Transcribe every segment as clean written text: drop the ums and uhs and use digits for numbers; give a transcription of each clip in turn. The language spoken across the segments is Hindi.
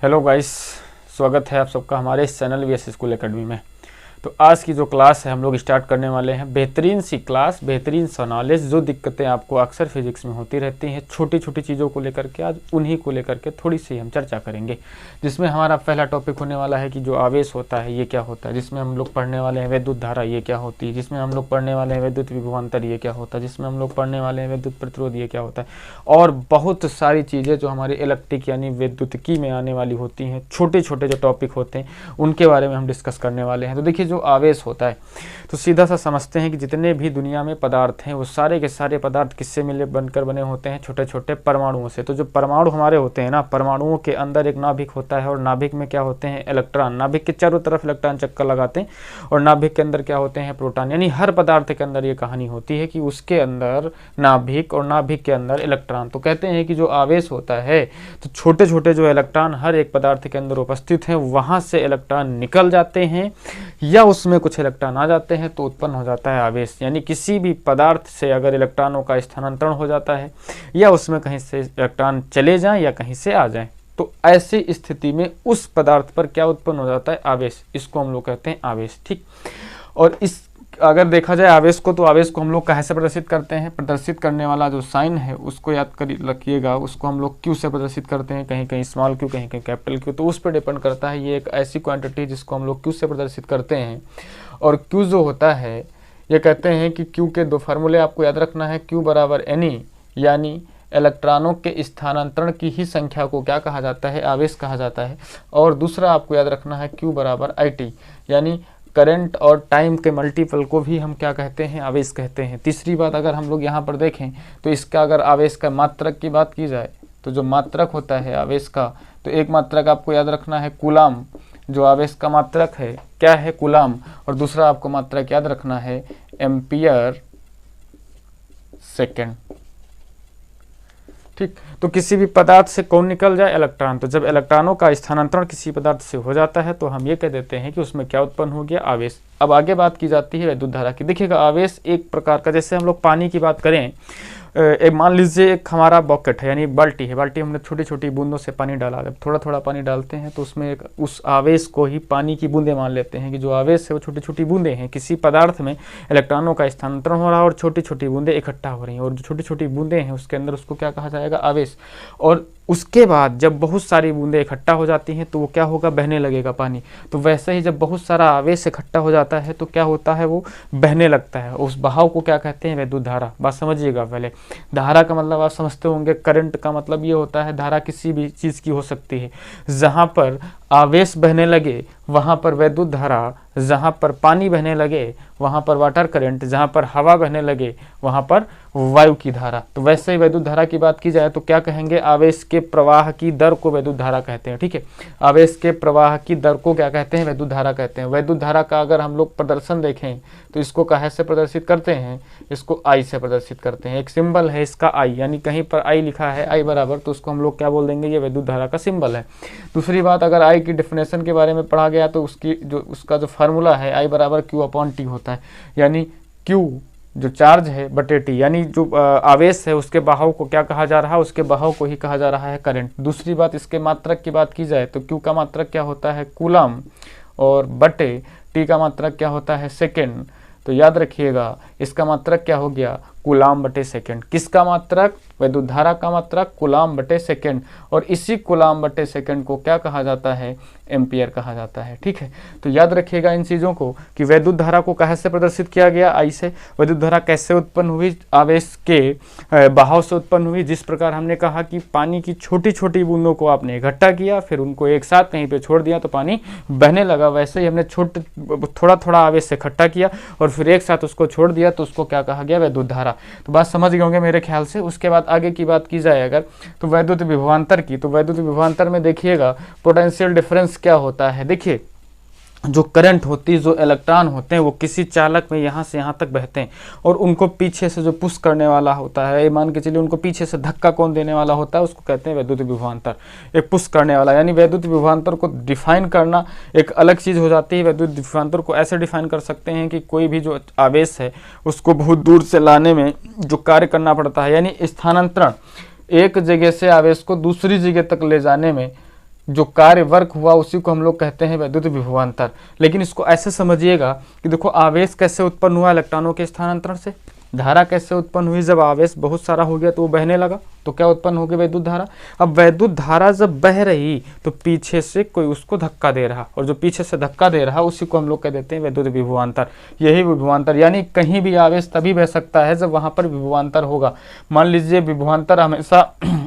हेलो गाइस, स्वागत है आप सबका हमारे इस चैनल वीएस स्कूल एकेडमी में। तो आज की जो क्लास है हम लोग स्टार्ट करने वाले हैं बेहतरीन सी क्लास, बेहतरीन सा नॉलेज। जो दिक्कतें आपको अक्सर फिजिक्स में होती रहती हैं छोटी छोटी चीज़ों को लेकर के, आज उन्हीं को लेकर के थोड़ी सी हम चर्चा करेंगे। जिसमें हमारा पहला टॉपिक होने वाला है कि जो आवेश होता है ये क्या होता है, जिसमें हम लोग पढ़ने वाले हैं विद्युत धारा ये क्या होती है, जिसमें हम लोग पढ़ने वाले हैं विद्युत विभवांतर ये क्या होता है, जिसमें हम लोग पढ़ने वाले हैं विद्युत प्रतिरोध ये क्या होता है, और बहुत सारी चीज़ें जो हमारी इलेक्ट्रिक यानी विद्युतिकी में आने वाली होती हैं। छोटे छोटे जो टॉपिक होते हैं उनके बारे में हम डिस्कस करने वाले हैं। तो देखिए, जो आवेश होता है तो सीधा सा समझते हैं कि जितने भी दुनिया में पदार्थ हैं वो सारे के सारे पदार्थ किससे मिले बनकर बने होते हैं, छोटे छोटे परमाणुओं से। तो जो परमाणु हमारे होते हैं ना, परमाणुओं के अंदर एक नाभिक होता है और नाभिक में क्या होते हैं, इलेक्ट्रॉन। नाभिक के चारों तरफ इलेक्ट्रॉन चक्कर लगाते हैं और नाभिक के अंदर क्या होते हैं, प्रोटॉन। यानी हर पदार्थ के अंदर ये कहानी होती है कि उसके अंदर नाभिक और नाभिक के अंदर इलेक्ट्रॉन। तो कहते हैं कि जो आवेश होता है तो छोटे छोटे जो इलेक्ट्रॉन हर एक पदार्थ के अंदर उपस्थित हैं, वहां से इलेक्ट्रॉन निकल जाते हैं या उसमें कुछ इलेक्ट्रॉन आ जाते हैं तो उत्पन्न हो जाता है आवेश। यानी किसी भी पदार्थ से अगर इलेक्ट्रॉनों का स्थानांतरण हो जाता है या उसमें कहीं से इलेक्ट्रॉन चले जाएं या कहीं से आ जाएं, तो ऐसी स्थिति में उस पदार्थ पर क्या उत्पन्न हो जाता है, आवेश। इसको हम लोग कहते हैं आवेश। ठीक। और इस अगर देखा जाए आवेश को, तो आवेश को हम लोग कैसे प्रदर्शित करते हैं, प्रदर्शित करने वाला जो साइन है उसको याद कर रखिएगा। उसको हम लोग क्यू से प्रदर्शित करते हैं, कहीं कहीं स्मॉल क्यू, कहीं कहीं कैपिटल क्यू। तो उस पर डिपेंड करता है। ये एक ऐसी क्वांटिटी जिसको हम लोग क्यू से प्रदर्शित करते हैं। और क्यू जो होता है, ये कहते हैं कि क्यू के दो फार्मूले आपको याद रखना है। क्यू बराबर एनई, यानी इलेक्ट्रॉनों के स्थानांतरण की ही संख्या को क्या कहा जाता है, आवेश कहा जाता है। और दूसरा आपको याद रखना है क्यू बराबर आई, यानी करंट और टाइम के मल्टीपल को भी हम क्या कहते हैं, आवेश कहते हैं। तीसरी बात, अगर हम लोग यहाँ पर देखें तो इसका अगर आवेश का मात्रक की बात की जाए तो जो मात्रक होता है आवेश का, तो एक मात्रक आपको याद रखना है कूलाम। जो आवेश का मात्रक है क्या है, कूलाम। और दूसरा आपको मात्रक याद रखना है एम्पियर सेकेंड। ठीक। तो किसी भी पदार्थ से कौन निकल जाए, इलेक्ट्रॉन। तो जब इलेक्ट्रॉनों का स्थानांतरण किसी पदार्थ से हो जाता है तो हम ये कह देते हैं कि उसमें क्या उत्पन्न हो गया, आवेश। अब आगे बात की जाती है विद्युत धारा की। देखिएगा, आवेश एक प्रकार का, जैसे हम लोग पानी की बात करें, एक मान लीजिए एक हमारा बॉकेट है यानी बाल्टी है। बाल्टी हमने छोटी छोटी बूंदों से पानी डाला। जब थोड़ा थोड़ा पानी डालते हैं तो उसमें एक उस आवेश को ही पानी की बूंदें मान लेते हैं कि जो आवेश है वो छोटी छोटी बूंदें हैं। किसी पदार्थ में इलेक्ट्रॉनों का स्थानांतरण हो रहा है और छोटी छोटी बूंदें इकट्ठा हो रही हैं, और जो छोटी छोटी बूंदें हैं उसके अंदर उसको क्या कहा जाएगा, आवेश। और उसके बाद जब बहुत सारी बूंदें इकट्ठा हो जाती हैं तो वो क्या होगा, बहने लगेगा पानी। तो वैसे ही जब बहुत सारा आवेश इकट्ठा हो जाता है तो क्या होता है, वो बहने लगता है। उस बहाव को क्या कहते हैं, विद्युत धारा। बात समझिएगा पहले। धारा का मतलब आप समझते होंगे, करंट का मतलब ये होता है, धारा किसी भी चीज़ की हो सकती है। जहाँ पर आवेश बहने लगे वहाँ पर विद्युत धारा, जहाँ पर पानी बहने लगे वहाँ पर वाटर करंट, जहाँ पर हवा बहने लगे वहाँ पर वायु की धारा। तो वैसे ही विद्युत धारा की बात की जाए तो क्या कहेंगे, आवेश के प्रवाह की दर को विद्युत धारा कहते हैं। ठीक है, आवेश के प्रवाह की दर को क्या कहते हैं, विद्युत धारा कहते हैं। विद्युत धारा का अगर हम लोग प्रदर्शन देखें तो इसको कहाँ से प्रदर्शित करते हैं, इसको आई से प्रदर्शित करते हैं। एक सिंबल है इसका आई, यानी कहीं पर आई लिखा है आई बराबर, तो उसको हम लोग क्या बोल देंगे, ये विद्युत धारा का सिंबल है। दूसरी बात, अगर आई की डेफिनेशन के बारे में पढ़ा गया तो उसका जो फार्मूला है आई बराबर क्यू अपॉन टी होता है। यानी क्यू जो चार्ज है बटे टी, यानी जो आवेश है उसके बहाव को क्या कहा जा रहा है, उसके बहाव को ही कहा जा रहा है करंट। दूसरी बात, इसके मात्रक की बात की जाए तो क्यू का मात्रक क्या होता है, कूलम, और बटे टी का मात्रक क्या होता है, सेकेंड। तो याद रखिएगा, इसका मात्रक क्या हो गया, कूलाम बटे सेकेंड। किसका मात्रक, विद्युत धारा का मात्रक कूलाम बटे सेकेंड। और इसी कूलाम बटे सेकेंड को क्या कहा जाता है, एम्पियर कहा जाता है। ठीक है, तो याद रखिएगा इन चीज़ों को कि विद्युत धारा को कहाँ से प्रदर्शित किया गया, आई से। विद्युत धारा कैसे उत्पन्न हुई, आवेश के बहाव से उत्पन्न हुई। जिस प्रकार हमने कहा कि पानी की छोटी छोटी बूंदों को आपने इकट्ठा किया, फिर उनको एक साथ कहीं पे छोड़ दिया तो पानी बहने लगा, वैसे ही हमने थोड़ा थोड़ा आवेश इकट्ठा किया और फिर एक साथ उसको छोड़ दिया तो उसको क्या कहा गया, विद्युत धारा। तो बात समझ गए होंगे मेरे ख्याल से। उसके बाद आगे की बात की जाए अगर, तो वैद्युत विभवांतर की, तो वैद्युत विभवांतर में देखिएगा पोटेंशियल डिफरेंस क्या होता है। देखिए, जो करंट होती है, जो इलेक्ट्रॉन होते हैं वो किसी चालक में यहाँ से यहाँ तक बहते हैं और उनको पीछे से जो पुश करने वाला होता है, मान के चलिए उनको पीछे से धक्का कौन देने वाला होता है, उसको कहते हैं वैद्युत विभवांतर। एक पुश करने वाला, यानी वैद्युत विभवांतर को डिफाइन करना एक अलग चीज़ हो जाती है। वैद्युत विभवांतर को ऐसे डिफाइन कर सकते हैं कि कोई भी जो आवेश है उसको बहुत दूर से लाने में जो कार्य करना पड़ता है, यानी स्थानांतरण, एक जगह से आवेश को दूसरी जगह तक ले जाने में जो कार्य वर्क हुआ उसी को हम लोग कहते हैं वैद्युत विभवांतर। लेकिन इसको ऐसे समझिएगा कि देखो आवेश कैसे उत्पन्न हुआ इलेक्ट्रॉनों के स्थानांतरण से, धारा कैसे उत्पन्न हुई, जब आवेश बहुत सारा हो गया तो वो बहने लगा तो क्या उत्पन्न हो गया, विद्युत धारा। अब वैद्युत धारा जब बह रही तो पीछे से कोई उसको धक्का दे रहा, और जो पीछे से धक्का दे रहा उसी को हम लोग कह देते हैं वैद्युत विभवांतर। यही विभवांतर, यानी कहीं भी आवेश तभी बह सकता है जब वहां पर विभवांतर होगा। मान लीजिए विभवांतर हमेशा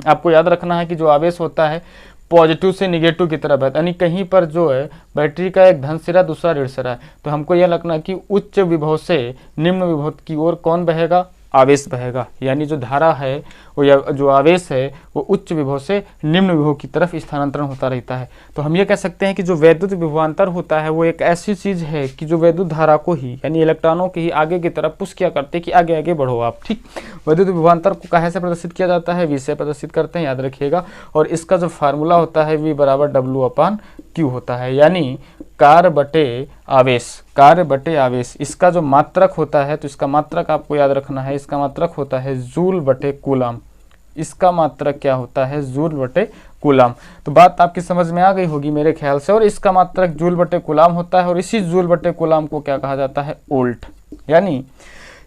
आपको याद रखना है कि जो आवेश होता है पॉजिटिव से निगेटिव की तरफ है, यानी कहीं पर जो है बैटरी का एक धन सिरा दूसरा ऋण सिरा है, तो हमको यह लगना कि उच्च विभव से निम्न विभव की ओर कौन बहेगा, आवेश बहेगा। यानी जो धारा है वो या जो आवेश है वो उच्च विभव से निम्न विभव की तरफ स्थानांतरण होता रहता है। तो हम ये कह सकते हैं कि जो वैद्युत विभवांतर होता है वो एक ऐसी चीज है कि जो वैद्युत धारा को ही यानी इलेक्ट्रॉनों के ही आगे की तरफ पुश किया करते हैं कि आगे आगे बढ़ो आप। ठीक, वैद्युत विभवांतर को कहाँ से प्रदर्शित किया जाता है, V से प्रदर्शित करते हैं, याद रखिएगा। और इसका जो फार्मूला होता है V बराबर W/Q होता है, यानी कार्य बटे आवेश, कार्य बटे आवेश। इसका जो मात्रक होता है तो इसका मात्रक आपको याद रखना है, इसका मात्रक होता है जूल बटे कूलाम। इसका मात्रक क्या होता है, जूल बटे कूलाम। तो बात आपकी समझ में आ गई होगी मेरे ख्याल से। और इसका मात्रक जूल बटे कूलाम होता है, और इसी जूल बटे कूलाम को क्या कहा जाता है, वोल्ट। यानी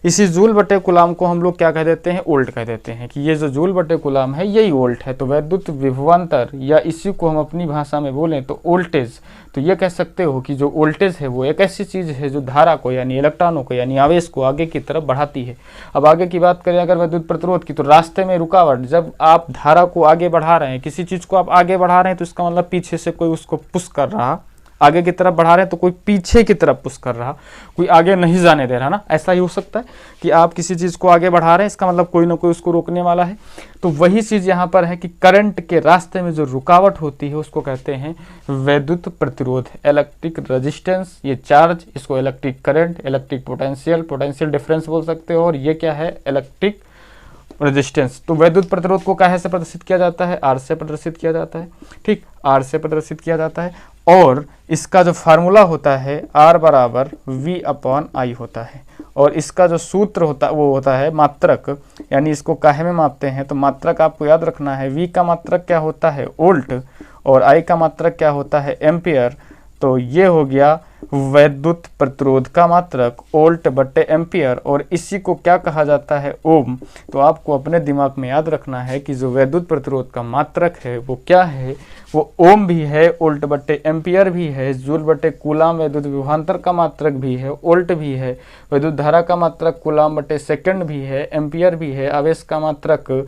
इसी जूल बटे कूलाम को हम लोग क्या कह देते हैं, वोल्ट कह देते हैं, कि ये जो जूल बटे कूलाम है यही वोल्ट है। तो वैद्युत विभवांतर या इसी को हम अपनी भाषा में बोलें तो वोल्टेज, तो ये कह सकते हो कि जो वोल्टेज है वो एक ऐसी चीज है जो धारा को यानी इलेक्ट्रॉनों को यानी आवेश को आगे की तरफ बढ़ाती है। अब आगे की बात करें अगर वैद्युत प्रतिरोध की, तो रास्ते में रुकावट, जब आप धारा को आगे बढ़ा रहे हैं, किसी चीज को आप आगे बढ़ा रहे हैं तो इसका मतलब पीछे से कोई उसको पुश कर रहा, आगे की तरफ बढ़ा रहे हैं तो कोई पीछे की तरफ पुश कर रहा, कोई आगे नहीं जाने दे रहा ना। ऐसा ही हो सकता है कि आप किसी चीज को आगे बढ़ा रहे हैं, इसका मतलब कोई ना कोई उसको रोकने वाला है। तो वही चीज यहाँ पर है कि करंट के रास्ते में जो रुकावट होती है उसको कहते हैं वैद्युत प्रतिरोध, इलेक्ट्रिक रेजिस्टेंस। ये चार्ज, इसको electric current, electric potential, potential difference बोल सकते हो, और ये क्या है, इलेक्ट्रिक रेजिस्टेंस। तो वैद्युत प्रतिरोध को कहाँ से प्रदर्शित किया जाता है, R से प्रदर्शित किया जाता है। ठीक, R से प्रदर्शित किया जाता है, और इसका जो फार्मूला होता है R बराबर V/I होता है। और इसका जो सूत्र होता है वो होता है मात्रक, यानी इसको काहे में मापते हैं, तो मात्रक आपको याद रखना है। V का मात्रक क्या होता है, वोल्ट, और I का मात्रक क्या होता है, एम्पियर। तो ये हो गया वैद्युत प्रतिरोध का मात्रक वोल्ट बटे एम्पियर, और इसी को क्या कहा जाता है, ओम। तो आपको अपने दिमाग में याद रखना है कि जो वैद्युत प्रतिरोध का मात्रक है वो क्या है, वो ओम भी है, वोल्ट बटे एम्पियर भी है, जूल बटे कूलाम वैद्युत विभवांतर का मात्रक भी है, वोल्ट भी है, वैद्युत धारा का मात्रक कूलाम बटे सेकंड भी है, एम्पियर भी है, आवेश का मात्रक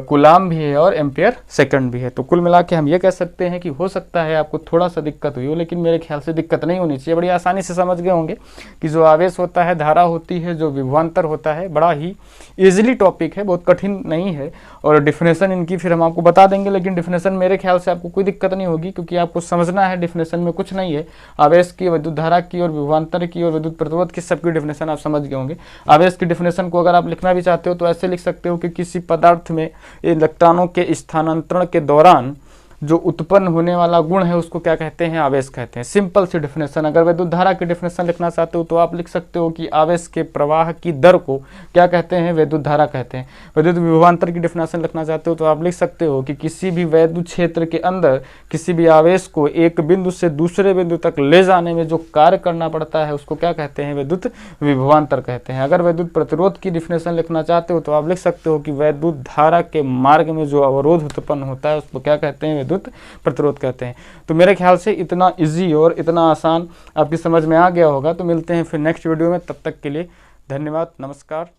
कूलाम भी है, और एम्पियर सेकंड भी है। तो कुल मिला के हम ये कह सकते हैं कि हो सकता है आपको थोड़ा सा दिक्कत हुई हो, लेकिन मेरे ख्याल से दिक्कत नहीं होनी चाहिए। बड़ी आसानी से समझ गए होंगे कि जो आवेश होता है, धारा होती है, जो विभवांतर होता है, बड़ा ही इजीली टॉपिक है, बहुत कठिन नहीं है। और डिफिनेशन इनकी फिर हम आपको बता देंगे, लेकिन डिफिनेशन मेरे ख्याल से आपको कोई दिक्कत नहीं होगी, क्योंकि आपको समझना है डिफिनेशन में कुछ नहीं है। आवेश की, विद्युत धारा की, और विभवांतर की, और विद्युत प्रतिरोध की, सबकी डिफिनेशन आप समझ गए होंगे। आवेश की डिफिनेशन को अगर आप लिखना भी चाहते हो तो ऐसे लिख सकते हो कि किसी पदार्थ में इलेक्ट्रॉनों के स्थानांतरण के दौरान जो उत्पन्न होने वाला गुण है उसको क्या कहते हैं, आवेश कहते हैं। सिंपल सी डिफिनेशन। अगर विद्युत धारा की डिफिनेशन लिखना चाहते हो तो आप लिख सकते हो कि आवेश के प्रवाह की दर को क्या कहते हैं, विद्युत धारा कहते हैं। विद्युत विभवांतर की डिफिनेशन लिखना चाहते हो तो आप लिख सकते हो कि किसी भी वैद्युत क्षेत्र के अंदर किसी भी आवेश को एक बिंदु से दूसरे बिंदु तक ले जाने में जो कार्य करना पड़ता है उसको क्या कहते हैं, विद्युत विभवांतर कहते हैं। अगर विद्युत प्रतिरोध की डिफिनेशन लिखना चाहते हो तो आप लिख सकते हो कि वैद्युत धारा के मार्ग में जो अवरोध उत्पन्न होता है उसको क्या कहते हैं, प्रतिरोध कहते हैं। तो मेरे ख्याल से इतना इजी और इतना आसान आपकी समझ में आ गया होगा। तो मिलते हैं फिर नेक्स्ट वीडियो में, तब तक के लिए धन्यवाद, नमस्कार।